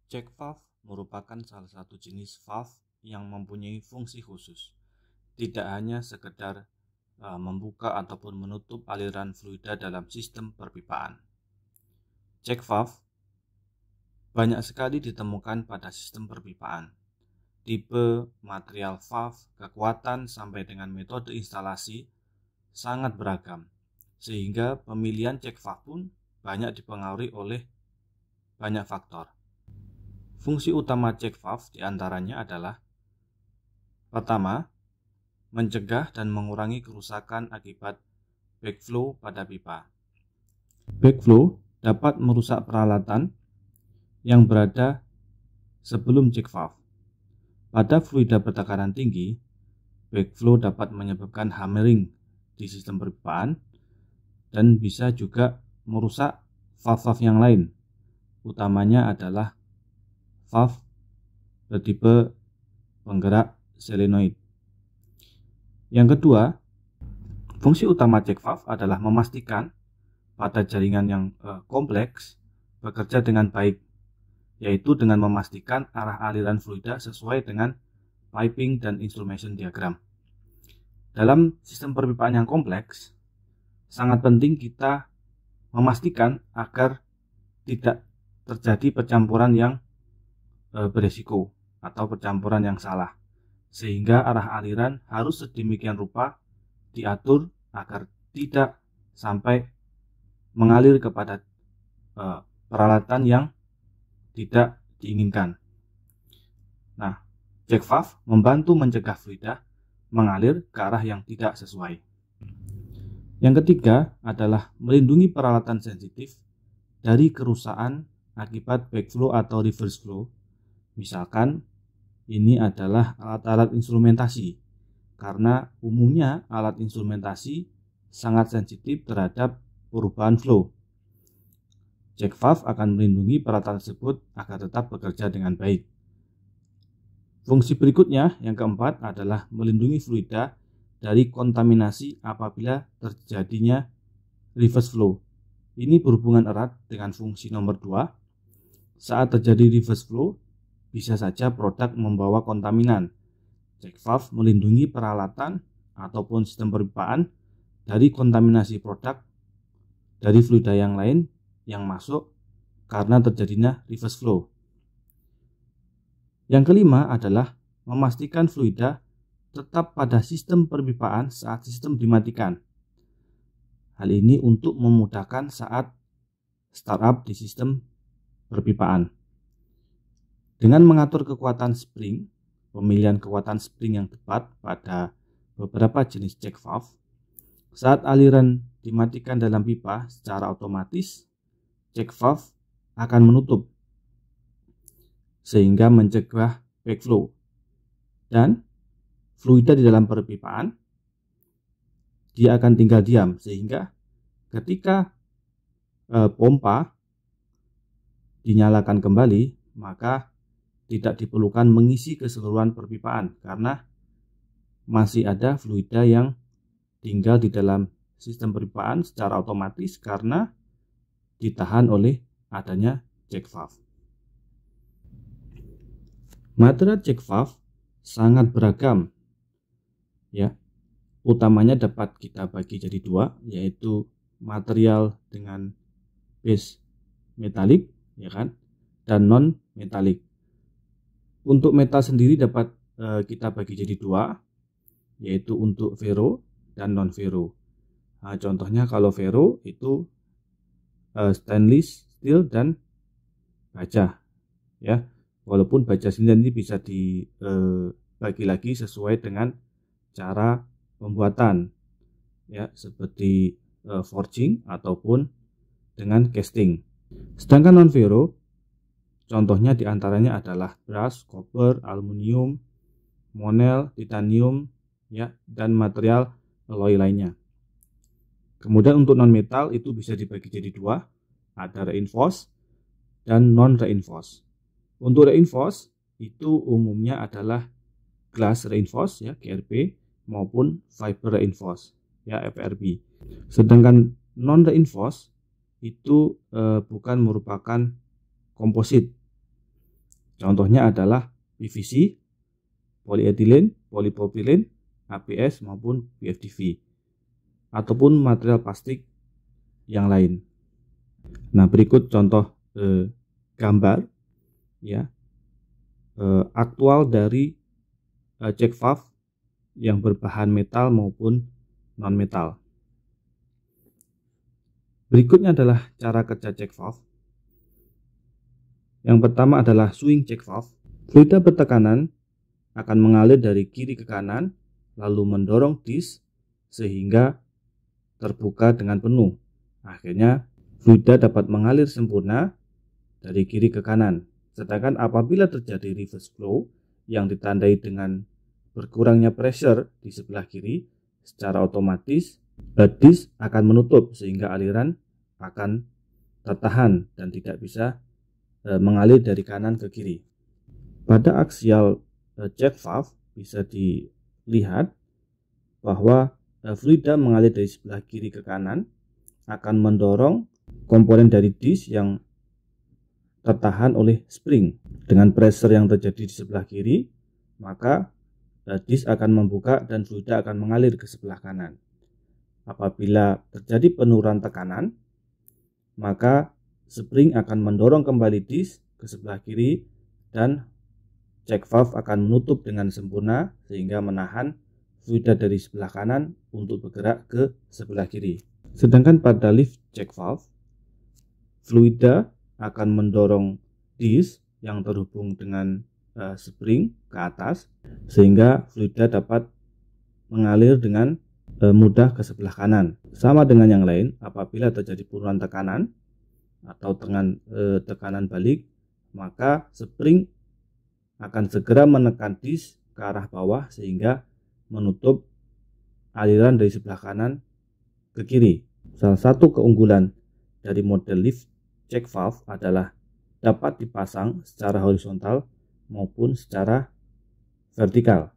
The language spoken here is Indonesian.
Check valve merupakan salah satu jenis valve yang mempunyai fungsi khusus. Tidak hanya sekedar membuka ataupun menutup aliran fluida dalam sistem perpipaan. Check valve banyak sekali ditemukan pada sistem perpipaan. Tipe, material valve, kekuatan, sampai dengan metode instalasi sangat beragam, sehingga pemilihan check valve pun banyak dipengaruhi oleh banyak faktor. Fungsi utama check valve diantaranya adalah: pertama, mencegah dan mengurangi kerusakan akibat backflow pada pipa. Backflow dapat merusak peralatan yang berada sebelum check valve. Pada fluida bertekanan tinggi, backflow dapat menyebabkan hammering di sistem perpipaan dan bisa juga merusak valve-valve yang lain. Utamanya adalah valve bertipe penggerak solenoid. Yang kedua, fungsi utama check valve adalah memastikan pada jaringan yang kompleks bekerja dengan baik, yaitu dengan memastikan arah aliran fluida sesuai dengan piping dan instrumentation diagram. Dalam sistem perpipaan yang kompleks, sangat penting kita memastikan agar tidak terjadi percampuran yang beresiko atau percampuran yang salah, sehingga arah aliran harus sedemikian rupa diatur agar tidak sampai mengalir kepada peralatan yang tidak diinginkan. Nah, check valve membantu mencegah fluida mengalir ke arah yang tidak sesuai. Yang ketiga adalah melindungi peralatan sensitif dari kerusakan akibat backflow atau reverse flow. Misalkan ini adalah alat-alat instrumentasi, karena umumnya alat instrumentasi sangat sensitif terhadap perubahan flow. Check valve akan melindungi peralatan tersebut agar tetap bekerja dengan baik. Fungsi berikutnya, yang keempat, adalah melindungi fluida dari kontaminasi apabila terjadinya reverse flow. Ini berhubungan erat dengan fungsi nomor 2. Saat terjadi reverse flow, bisa saja produk membawa kontaminan. Check valve melindungi peralatan ataupun sistem perpipaan dari kontaminasi produk dari fluida yang lain yang masuk karena terjadinya reverse flow. Yang kelima adalah memastikan fluida tetap pada sistem perpipaan saat sistem dimatikan. Hal ini untuk memudahkan saat startup di sistem perpipaan. Dengan mengatur kekuatan spring, pemilihan kekuatan spring yang tepat pada beberapa jenis check valve, saat aliran dimatikan dalam pipa secara otomatis, check valve akan menutup sehingga mencegah backflow, dan fluida di dalam perpipaan dia akan tinggal diam, sehingga ketika pompa dinyalakan kembali, maka tidak diperlukan mengisi keseluruhan perpipaan karena masih ada fluida yang tinggal di dalam sistem perpipaan secara otomatis karena ditahan oleh adanya check valve. Material check valve sangat beragam, ya. Utamanya dapat kita bagi jadi dua, yaitu material dengan base metalik, ya kan, dan non metalik. Untuk metal sendiri dapat kita bagi jadi dua, yaitu untuk ferro dan non ferro. Nah, contohnya kalau ferro itu stainless steel dan baja, ya. Walaupun baja sendiri bisa dibagi lagi sesuai dengan cara pembuatan, ya, seperti forging ataupun dengan casting. Sedangkan non ferro, contohnya diantaranya adalah brass, copper, aluminium, monel, titanium, ya, dan material alloy lainnya. Kemudian untuk non metal itu bisa dibagi jadi dua, ada reinforced dan non reinforced. Untuk reinforced itu umumnya adalah glass reinforced, ya, GRP, maupun fiber reinforced, ya, FRB. Sedangkan non reinforced itu bukan merupakan komposit, Contohnya adalah PVC, polyethylene, polypropylene, ABS maupun PFDV, ataupun material plastik yang lain. Nah, berikut contoh gambar ya aktual dari check valve yang berbahan metal maupun non metal. Berikutnya adalah cara kerja check valve. Yang pertama adalah swing check valve. Fluida bertekanan akan mengalir dari kiri ke kanan lalu mendorong disk sehingga terbuka dengan penuh. Akhirnya fluida dapat mengalir sempurna dari kiri ke kanan. Sedangkan apabila terjadi reverse flow yang ditandai dengan berkurangnya pressure di sebelah kiri, secara otomatis disk akan menutup sehingga aliran akan tertahan dan tidak bisa mengalir dari kanan ke kiri. Pada aksial check valve bisa dilihat bahwa fluida mengalir dari sebelah kiri ke kanan akan mendorong komponen dari disk yang tertahan oleh spring. Dengan pressure yang terjadi di sebelah kiri, maka disk akan membuka dan fluida akan mengalir ke sebelah kanan. Apabila terjadi penurunan tekanan, maka spring akan mendorong kembali disk ke sebelah kiri dan check valve akan menutup dengan sempurna sehingga menahan fluida dari sebelah kanan untuk bergerak ke sebelah kiri. Sedangkan pada lift check valve, fluida akan mendorong disk yang terhubung dengan spring ke atas sehingga fluida dapat mengalir dengan mudah ke sebelah kanan. Sama dengan yang lain, apabila terjadi penurunan tekanan atau dengan tekanan balik, maka spring akan segera menekan disk ke arah bawah sehingga menutup aliran dari sebelah kanan ke kiri. Salah satu keunggulan dari model lift check valve adalah dapat dipasang secara horizontal maupun secara vertikal.